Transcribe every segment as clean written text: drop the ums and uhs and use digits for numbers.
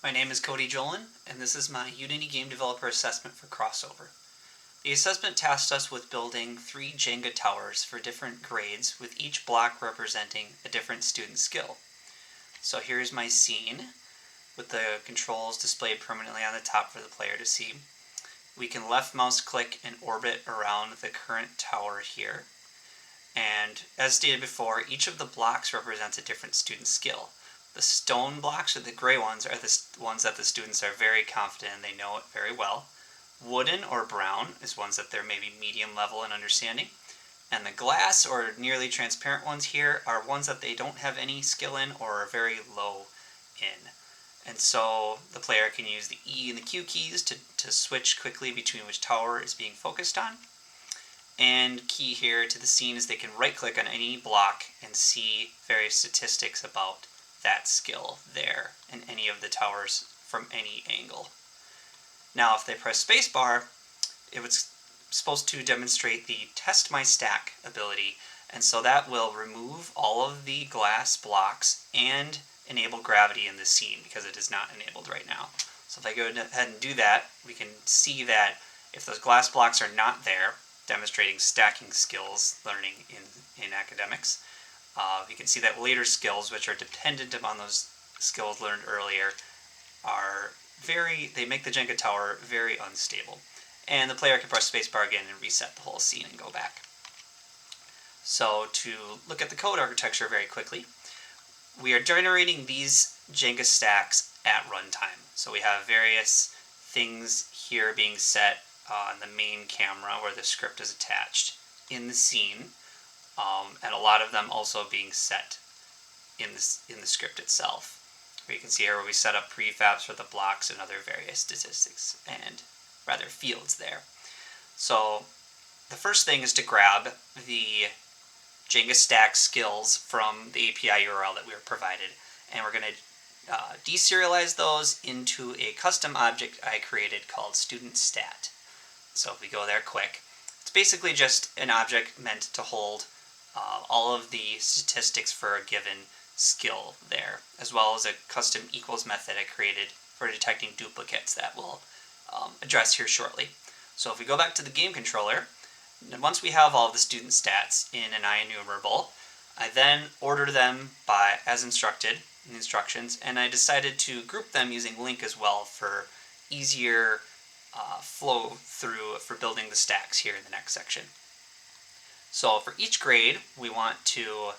My name is Cody Jolin, and this is my Unity Game Developer Assessment for Crossover. The assessment tasked us with building 3 Jenga towers for different grades, with each block representing a different student skill. So here's my scene, with the controls displayed permanently on the top for the player to see. We can left mouse click and orbit around the current tower here. And as stated before, each of the blocks represents a different student skill. The stone blocks, or the gray ones, are the ones that the students are very confident in, they know it very well. Wooden or brown is ones that they're maybe medium level in understanding. And the glass or nearly transparent ones here are ones that they don't have any skill in or are very low in. And so the player can use the E and the Q keys to switch quickly between which tower is being focused on. And key here to the scene is they can right click on any block and see various statistics about that skill there in any of the towers from any angle. Now if they press spacebar, it was supposed to demonstrate the test my stack ability, and so that will remove all of the glass blocks and enable gravity in the scene because it is not enabled right now. So if I go ahead and do that, we can see that if those glass blocks are not there, demonstrating stacking skills learning in academics, you can see that later skills, which are dependent upon those skills learned earlier, they make the Jenga tower very unstable. And the player can press spacebar again and reset the whole scene and go back. So to look at the code architecture very quickly, we are generating these Jenga stacks at runtime. So we have various things here being set on the main camera where the script is attached in the scene, and a lot of them also being set in the script itself. Where you can see here where we set up prefabs for the blocks and other various statistics and rather fields there. So the first thing is to grab the Jenga stack skills from the API URL that we were provided, and we're going to deserialize those into a custom object I created called StudentStat. So if we go there quick, it's basically just an object meant to hold all of the statistics for a given skill there, as well as a custom equals method I created for detecting duplicates that we'll address here shortly. So if we go back to the game controller, once we have all of the student stats in an IEnumerable, I then order them as instructed in the instructions, and I decided to group them using link as well for easier flow through for building the stacks here in the next section. So for each grade, we want to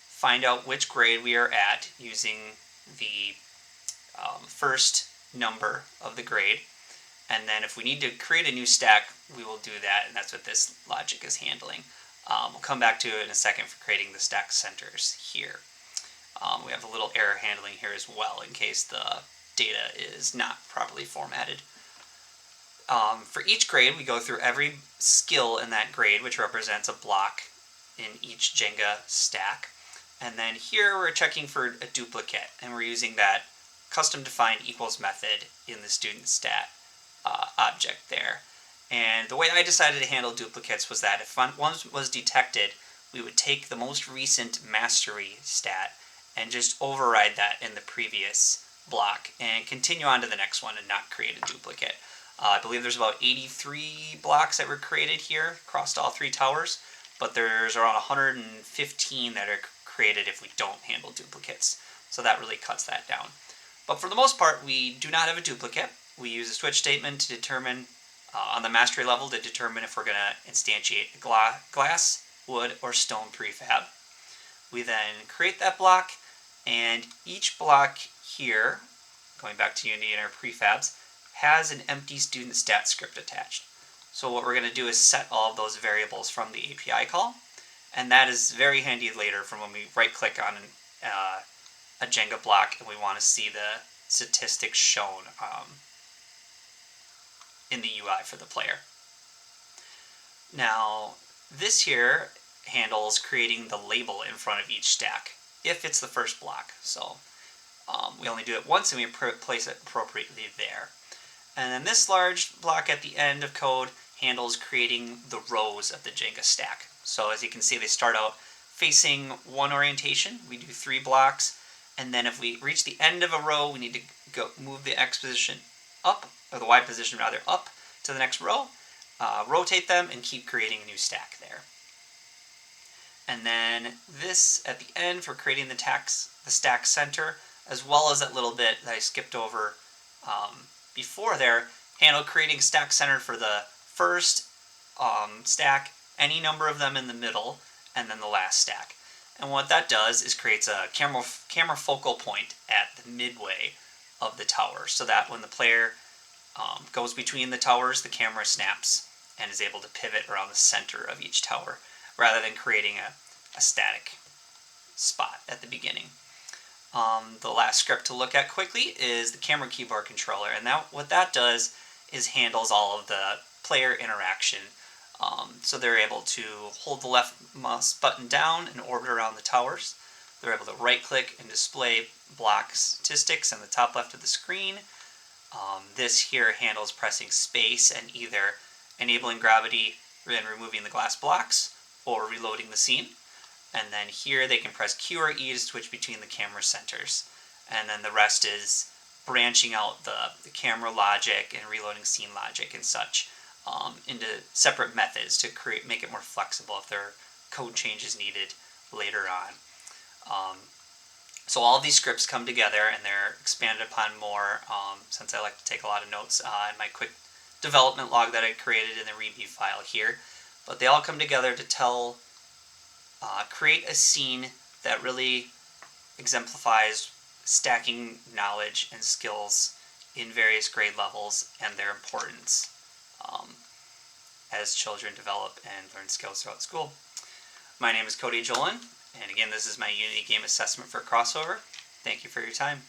find out which grade we are at using the first number of the grade. And then if we need to create a new stack, we will do that, and that's what this logic is handling. We'll come back to it in a second for creating the stack centers here. We have a little error handling here as well in case the data is not properly formatted. For each grade, we go through every skill in that grade, which represents a block in each Jenga stack. And then here we're checking for a duplicate, and we're using that custom defined equals method in the student stat object there. And the way I decided to handle duplicates was that if one was detected, we would take the most recent mastery stat and just override that in the previous block and continue on to the next one and not create a duplicate. I believe there's about 83 blocks that were created here across all 3 towers, but there's around 115 that are created if we don't handle duplicates. So that really cuts that down. But for the most part, we do not have a duplicate. We use a switch statement to determine, on the mastery level, to determine if we're going to instantiate a glass, wood, or stone prefab. We then create that block, and each block here, going back to Unity and our prefabs, has an empty student stat script attached. So what we're going to do is set all of those variables from the API call, and that is very handy later from when we right click on a Jenga block and we want to see the statistics shown in the UI for the player. Now this here handles creating the label in front of each stack if it's the first block. So we only do it once and we place it appropriately there. And then this large block at the end of code handles creating the rows of the Jenga stack. So as you can see, they start out facing one orientation. We do 3 blocks, and then if we reach the end of a row, we need to move the X position up, or the Y position rather, up to the next row, rotate them, and keep creating a new stack there. And then this at the end for creating the stack center, as well as that little bit that I skipped over before there, handle creating stack center for the first stack, any number of them in the middle, and then the last stack. And what that does is creates a camera focal point at the midway of the tower, so that when the player goes between the towers, the camera snaps and is able to pivot around the center of each tower, rather than creating a static spot at the beginning. The last script to look at quickly is the camera keyboard controller, and what that does is handles all of the player interaction. So they're able to hold the left mouse button down and orbit around the towers. They're able to right click and display block statistics in the top left of the screen. This here handles pressing space and either enabling gravity and removing the glass blocks or reloading the scene. And then here they can press Q or E to switch between the camera centers. And then the rest is branching out the camera logic and reloading scene logic and such into separate methods to make it more flexible if there are code changes needed later on. So all of these scripts come together and they're expanded upon more since I like to take a lot of notes in my quick development log that I created in the readme file here. But they all come together to create a scene that really exemplifies stacking knowledge and skills in various grade levels and their importance as children develop and learn skills throughout school. My name is Cody Jolin, and again, this is my Unity Game Assessment for Crossover. Thank you for your time.